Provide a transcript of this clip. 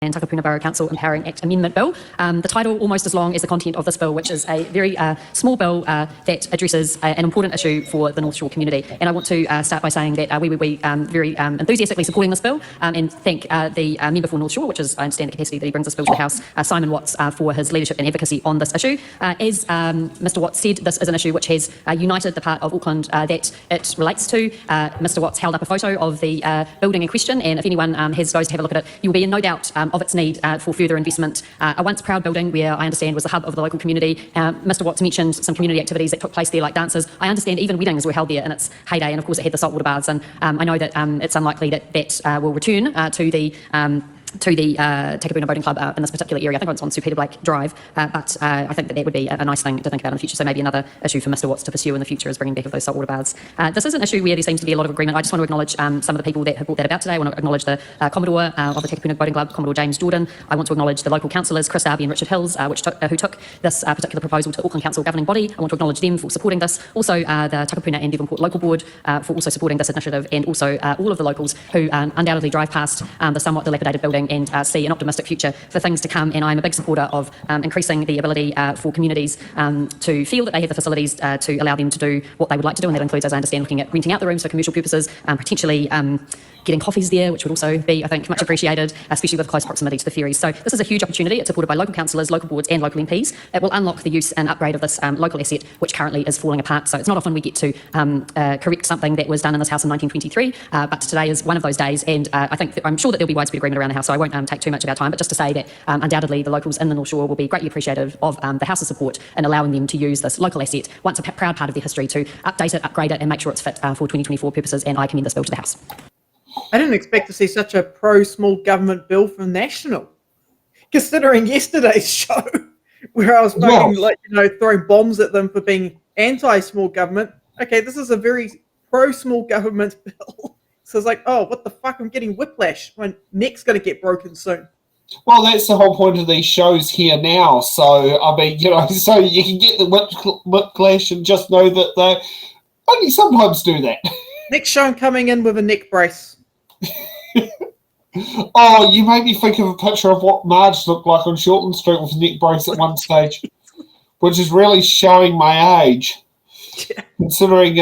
and Takapuna Borough Council Empowering Act Amendment Bill. The title almost as long as the content of this bill, which is a very small bill that addresses an important issue for the North Shore community. And I want to start by saying that we will be very enthusiastically supporting this bill and thank the member for North Shore, which is, I understand, the capacity that he brings this bill to the House, Simon Watts, for his leadership and advocacy on this issue. As Mr Watts said, this is an issue which has united the part of Auckland that it relates to. Mr Watts held up a photo of the building in question, and if anyone goes to have a look at it, you'll be in no doubt of its need for further investment. A once proud building where I understand was the hub of the local community. Mr Watts mentioned some community activities that took place there, like dances. I understand even weddings were held there in its heyday, and of course it had the saltwater baths, and I know that it's unlikely that that will return to the Takapuna Boating Club in this particular area. I think it's on Sir Peter Blake Drive, but I think that would be a nice thing to think about in the future. So maybe another issue for Mr Watts to pursue in the future is bringing back of those saltwater baths. This is an issue where there seems to be a lot of agreement. I just want to acknowledge some of the people that have brought that about today. I want to acknowledge the Commodore of the Takapuna Boating Club, Commodore James Jordan. I want to acknowledge the local councillors, Chris Darby and Richard Hills, who took this particular proposal to Auckland Council governing body. I want to acknowledge them for supporting this. Also the Takapuna and Devonport Local Board for also supporting this initiative, and also all of the locals who undoubtedly drive past the somewhat dilapidated building and see an optimistic future for things to come. And I'm a big supporter of increasing the ability for communities to feel that they have the facilities to allow them to do what they would like to do, and that includes, as I understand, looking at renting out the rooms for commercial purposes, potentially getting coffees there, which would also be, I think, much appreciated, especially with close proximity to the ferries. So this is a huge opportunity. It's supported by local councillors, local boards and local MPs. It will unlock the use and upgrade of this local asset, which currently is falling apart. So it's not often we get to correct something that was done in this House in 1923, but today is one of those days, and I'm sure that there'll be widespread agreement around the House, so I won't take too much of our time, but just to say that undoubtedly the locals in the North Shore will be greatly appreciative of the House's support in allowing them to use this local asset, once a proud part of their history, to update it, upgrade it and make sure it's fit for 2024 purposes, and I commend this bill to the House. I didn't expect to see such a pro-small government bill from National, considering yesterday's show where I was throwing bombs at them for being anti-small government. Okay, this is a very pro-small government bill. So it's like, oh, what the fuck? I'm getting whiplash. My neck's going to get broken soon. Well, that's the whole point of these shows here now. So, I mean, so you can get the whiplash and just know that they only sometimes do that. Next show, I'm coming in with a neck brace. Oh, you made me think of a picture of what Marge looked like on Shortland Street with a neck brace at one stage, which is really showing my age. Yeah. Considering